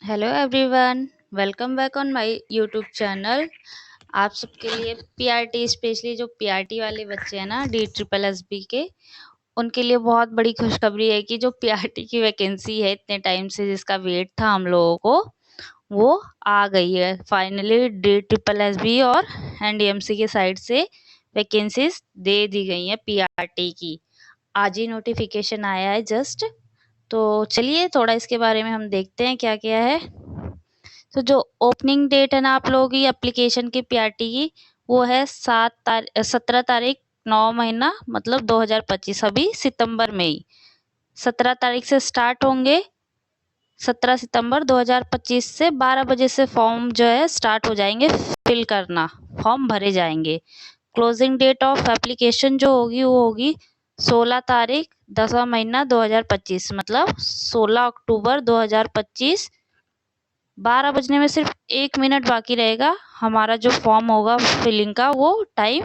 Hello everyone, welcome back on my YouTube channel. आप सबके लिए पीआरटी, स्पेशली जो पीआरटी वाले बच्चे हैं ना, डी ट्रिपल एस बी के, उनके लिए बहुत बड़ी खुशखबरी है कि जो पीआरटी की वैकेंसी है, इतने टाइम से जिसका वेट था हम लोगों को, वो आ गई है finally. D triple S B और एनडीएमसी के साइड से वैकेंसीज दे दी गई हैं पीआरटी की। आज ही नोटिफिकेशन आया है जस्ट। तो चलिए थोड़ा इसके बारे में हम देखते हैं क्या क्या है। तो जो ओपनिंग डेट है ना आप लोगों की एप्लीकेशन की पीआरटी की, वो है 17 तारीख 9 महीना मतलब 2025, अभी सितंबर में ही 17 तारीख से स्टार्ट होंगे। 17 सितंबर 2025 से 12 बजे से फॉर्म जो है स्टार्ट हो जाएंगे फिल करना, फॉर्म भरे जाएंगे। क्लोजिंग डेट ऑफ एप्लीकेशन जो होगी वो होगी 16 तारीख 10वां महीना 2025 मतलब 16 अक्टूबर 2025। 12 बजने में सिर्फ 1 मिनट बाकी रहेगा, हमारा जो फॉर्म होगा फिलिंग का वो टाइम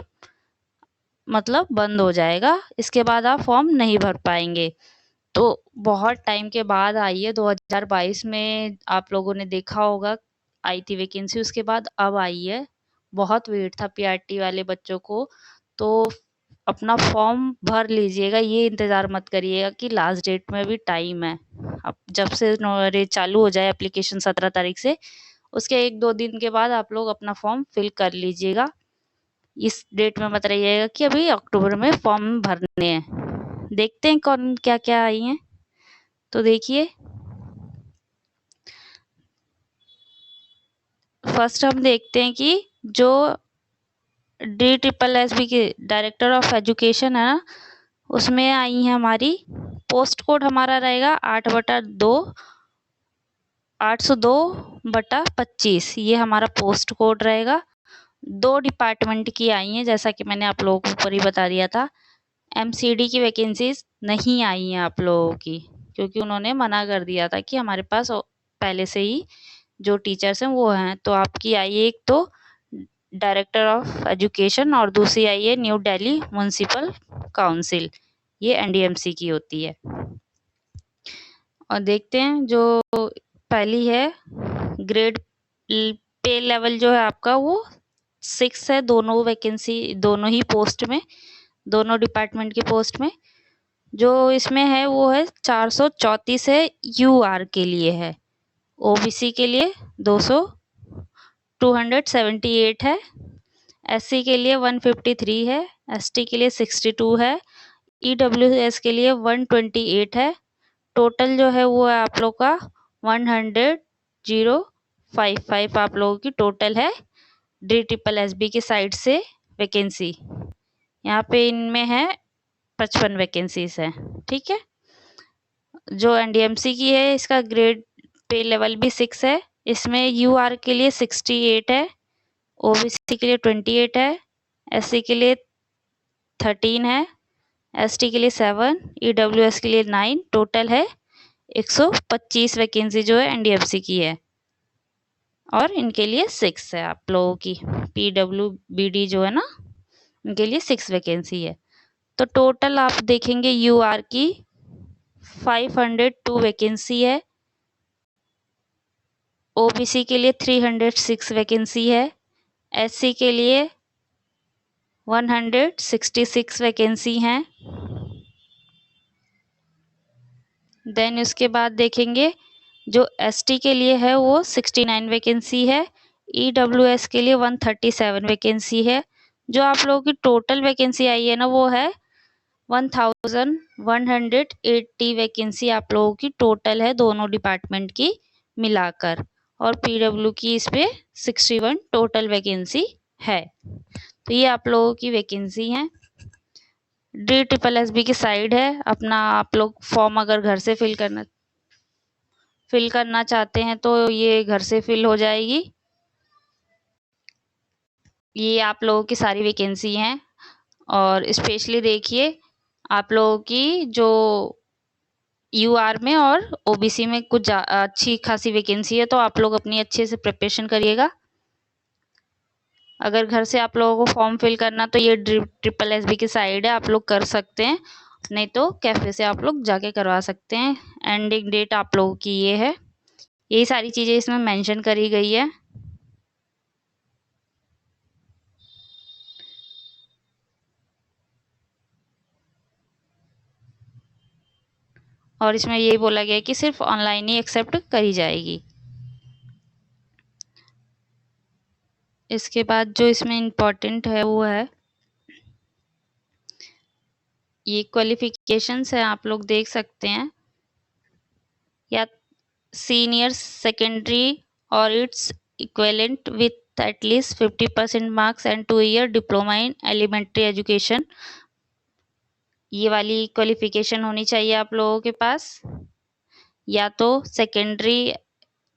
मतलब बंद हो जाएगा। इसके बाद आप फॉर्म नहीं भर पाएंगे। तो बहुत टाइम के बाद आई है, 2022 में आप लोगों ने देखा होगा आई थी वैकेंसी, उसके बाद अब आई है। बहुत वेट था पीआरटी वाले बच्चों को। तो अपना फॉर्म भर लीजिएगा, ये इंतज़ार मत करिएगा कि लास्ट डेट में भी टाइम है। अब जब से चालू हो जाए एप्लीकेशन 17 तारीख से, उसके 1-2 दिन के बाद आप लोग अपना फॉर्म फिल कर लीजिएगा। इस डेट में मत रहिएगा कि अभी अक्टूबर में फॉर्म भरने हैं। देखते हैं कौन क्या क्या आई हैं। तो देखिए, फर्स्ट हम देखते हैं कि जो डी ट्रिपल एस बी के डायरेक्टर ऑफ एजुकेशन है ना, उसमें आई है हमारी पोस्ट कोड, हमारा रहेगा 8/2 802/25, ये हमारा पोस्ट कोड रहेगा। 2 डिपार्टमेंट की आई हैं, जैसा कि मैंने आप लोगों को ऊपर ही बता दिया था। एमसीडी की वैकेंसीज नहीं आई हैं आप लोगों की, क्योंकि उन्होंने मना कर दिया था कि हमारे पास पहले से ही जो टीचर्स हैं वो हैं। तो आपकी आई है एक तो डायरेक्टर ऑफ एजुकेशन और दूसरी आई है न्यू दिल्ली म्युनिसिपल काउंसिल, ये एनडीएमसी की होती है। और देखते हैं जो पहली है, ग्रेड पे लेवल जो है आपका वो 6 है, दोनों वैकेंसी, दोनों ही पोस्ट में, दोनों डिपार्टमेंट की पोस्ट में। जो इसमें है वो है 434 है, यूआर के लिए है। ओबीसी के लिए 278 है, एससी के लिए 153 है, एसटी के लिए 62 है, ईडब्ल्यूएस के लिए 128 है। टोटल जो है वो है आप लोग का 100,055 आप लोगों की टोटल है डी ट्रिपल एस बी की साइड से वैकेंसी। यहाँ पे इनमें है 55 वैकेंसीज है, ठीक है। जो एनडीएमसी की है इसका ग्रेड पे लेवल भी 6 है। इसमें यूआर के लिए 68 है, ओबीसी के लिए 28 है, एससी के लिए 13 है, एसटी के लिए 7, ईडब्ल्यूएस के लिए 9। टोटल है 125 वैकेंसी जो है एनडीएमसी की है, और इनके लिए 6 है आप लोगों की। पीडब्ल्यूबीडी जो है ना, उनके लिए 6 वैकेंसी है। तो टोटल आप देखेंगे यूआर की 502 वैकेंसी है, ओबीसी के लिए 306 वैकेंसी है, एससी के लिए 166 वैकेंसी हैं। देन उसके बाद देखेंगे जो एसटी के लिए है वो 69 वैकेंसी है, ईडब्ल्यूएस के लिए 137 वैकेंसी है। जो आप लोगों की टोटल वैकेंसी आई है ना वो है 1180 वैकेंसी आप लोगों की टोटल है, दोनों डिपार्टमेंट की मिलाकर। और पीडब्ल्यू की इस पे 61 टोटल वैकेंसी है। तो ये आप लोगों की वैकेंसी है। डी ट्रिपल एस बी की साइड है अपना, आप लोग फॉर्म अगर घर से फिल करना चाहते हैं तो ये घर से फिल हो जाएगी। ये आप लोगों की सारी वैकेंसी हैं। और स्पेशली देखिए आप लोगों की जो यूआर में और ओबीसी में कुछ अच्छी खासी वैकेंसी है, तो आप लोग अपनी अच्छे से प्रिपरेशन करिएगा। अगर घर से आप लोगों को फॉर्म फिल करना तो ये ट्रिपल एस बी की साइड है, आप लोग कर सकते हैं, नहीं तो कैफे से आप लोग जाके करवा सकते हैं। एंडिंग डेट आप लोगों की ये है, यही सारी चीज़ें इसमें मेंशन करी गई है। और इसमें यही बोला गया है कि सिर्फ ऑनलाइन ही एक्सेप्ट करी जाएगी। इसके बाद जो इसमें इम्पोर्टेंट है वो है ये क्वालिफिकेशंस है, आप लोग देख सकते हैं, या सीनियर सेकेंडरी और its equivalent with at least 50% marks and 2-year diploma in elementary education। ये वाली क्वालिफिकेशन होनी चाहिए आप लोगों के पास, या तो सेकेंडरी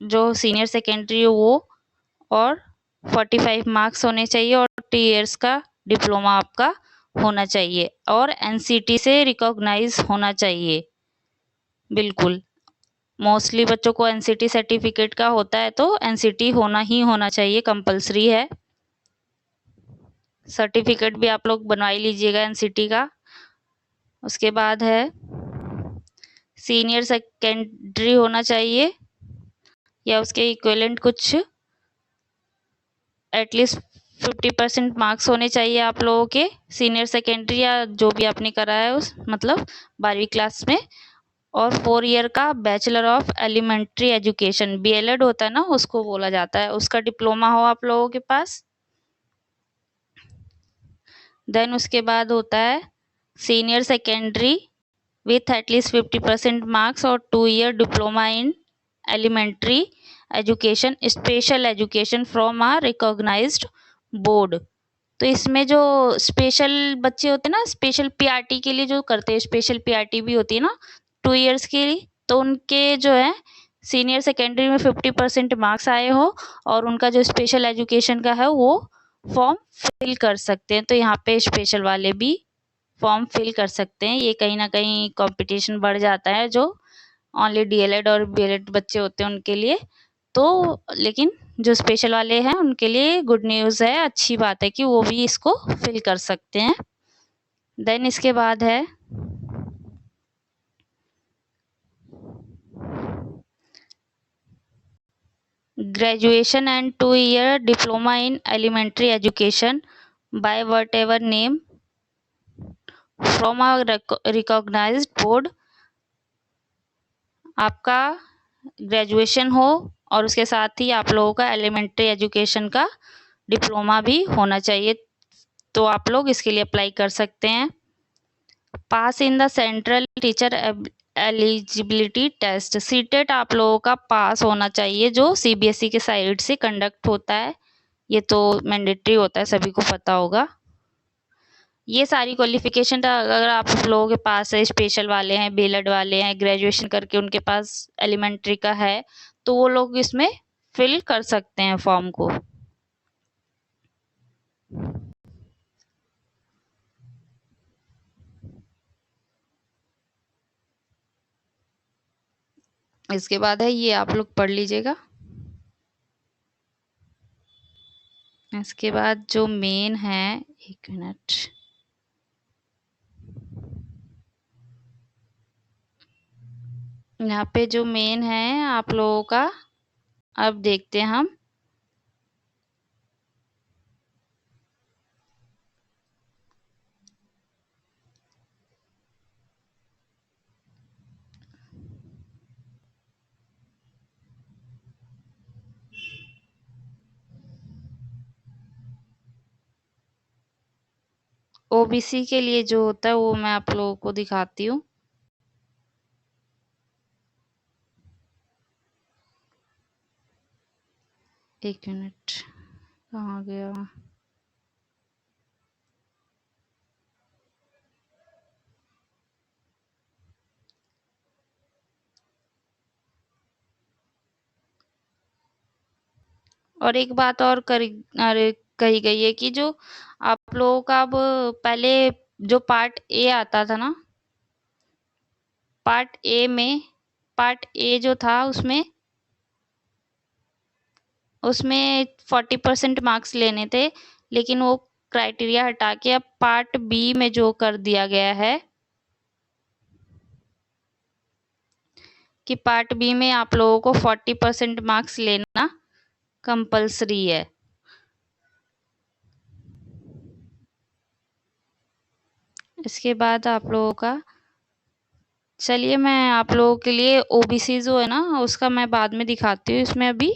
जो सीनियर सेकेंडरी हो वो, और 45 मार्क्स होने चाहिए, और 2 इयर्स का डिप्लोमा आपका होना चाहिए, और एनसीटी से रिकॉग्नाइज होना चाहिए। बिल्कुल, मोस्टली बच्चों को एनसीटी सर्टिफिकेट का होता है, तो एनसीटी होना ही होना चाहिए, कंपलसरी है। सर्टिफिकेट भी आप लोग बनवा ही लीजिएगा एनसीटी का। उसके बाद है सीनियर सेकेंडरी होना चाहिए या उसके इक्विवेलेंट कुछ एटलीस्ट 50% मार्क्स होने चाहिए आप लोगों के सीनियर सेकेंडरी या जो भी आपने करा है उस मतलब 12वीं क्लास में, और 4 ईयर का bachelor of elementary education BElEd होता है ना, उसको बोला जाता है, उसका डिप्लोमा हो आप लोगों के पास। देन उसके बाद होता है senior secondary with at least 50% marks और 2 year diploma in elementary education special education from a recognized board। तो इसमें जो स्पेशल बच्चे होते हैं ना, स्पेशल पीआरटी के लिए जो करते हैं, स्पेशल पीआरटी भी होती है ना 2 इयर्स के लिए, तो उनके जो है सीनियर सेकेंडरी में 50% मार्क्स आए हो और उनका जो स्पेशल एजुकेशन का है वो फॉर्म फिल कर सकते हैं। तो यहाँ पे स्पेशल वाले भी फॉर्म फिल कर सकते हैं। ये कहीं ना कहीं कंपटीशन बढ़ जाता है जो ओनली डीएलएड और बीएलएड बच्चे होते हैं उनके लिए, तो लेकिन जो स्पेशल वाले हैं उनके लिए गुड न्यूज़ है, अच्छी बात है कि वो भी इसको फिल कर सकते हैं। देन इसके बाद है graduation and 2 year diploma in elementary education by whatever name from a recognised board. आपका ग्रेजुएशन हो और उसके साथ ही आप लोगों का एलिमेंट्री एजुकेशन का डिप्लोमा भी होना चाहिए, तो आप लोग इसके लिए अप्लाई कर सकते हैं। Pass in the central teacher eligibility test CTET आप लोगों का पास होना चाहिए, जो सीबीएसई के साइड से कंडक्ट होता है। ये तो मैंडेटरी होता है, सभी को पता होगा। ये सारी क्वालिफिकेशन अगर आप लोगों के पास है, स्पेशल वाले हैं, बीएलएड वाले हैं, ग्रेजुएशन करके उनके पास एलिमेंट्री का है, तो वो लोग इसमें फिल कर सकते हैं फॉर्म को। इसके बाद है ये आप लोग पढ़ लीजिएगा। इसके बाद जो मेन है, एक मिनट, यहाँ पे जो मेन है आप लोगों का, अब देखते हैं हम। ओबीसी के लिए जो होता है वो मैं आप लोगों को दिखाती हूँ। एक मिनट, कहाँ गया? और एक बात और अरे कही गई है कि जो आप लोगों का अब पहले जो पार्ट ए आता था ना, पार्ट ए जो था उसमें 40% मार्क्स लेने थे, लेकिन वो क्राइटेरिया हटा के अब पार्ट बी में जो कर दिया गया है, कि पार्ट बी में आप लोगों को 40% मार्क्स लेना कंपल्सरी है। इसके बाद आप लोगों का, चलिए मैं आप लोगों के लिए ओबीसी जो है ना उसका मैं बाद में दिखाती हूँ। इसमें अभी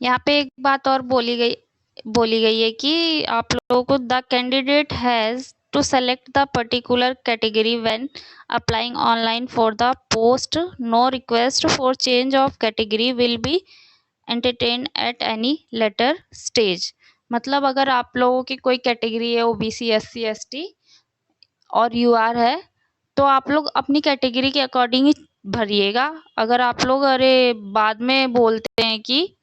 यहाँ पे एक बात और बोली गई है कि आप लोगों को the candidate has to select the particular category when applying online for the post. No request for change of category will be entertain at any later stage. मतलब अगर आप लोगों की कोई कैटेगरी है ओबीसी, एससी, एसटी और यूआर है तो आप लोग अपनी कैटेगरी के अकॉर्डिंग ही भरिएगा। अगर आप लोग बाद में बोलते हैं कि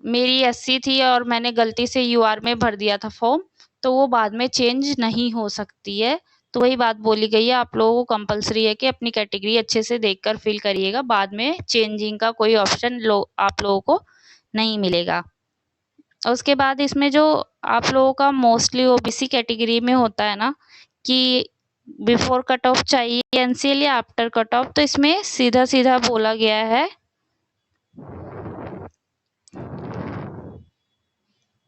मेरी एससी थी और मैंने गलती से यूआर में भर दिया था फॉर्म, तो वो बाद में चेंज नहीं हो सकती है। तो वही बात बोली गई है, आप लोगों को कंपलसरी है कि अपनी कैटेगरी अच्छे से देखकर फिल करिएगा। बाद में चेंजिंग का कोई ऑप्शन आप लोगों को नहीं मिलेगा। और उसके बाद इसमें जो आप लोगों का मोस्टली ओबीसी कैटेगरी में होता है ना कि बिफोर कट ऑफ चाहिए एनसीएल या आफ्टर कट ऑफ, तो इसमें सीधा सीधा बोला गया है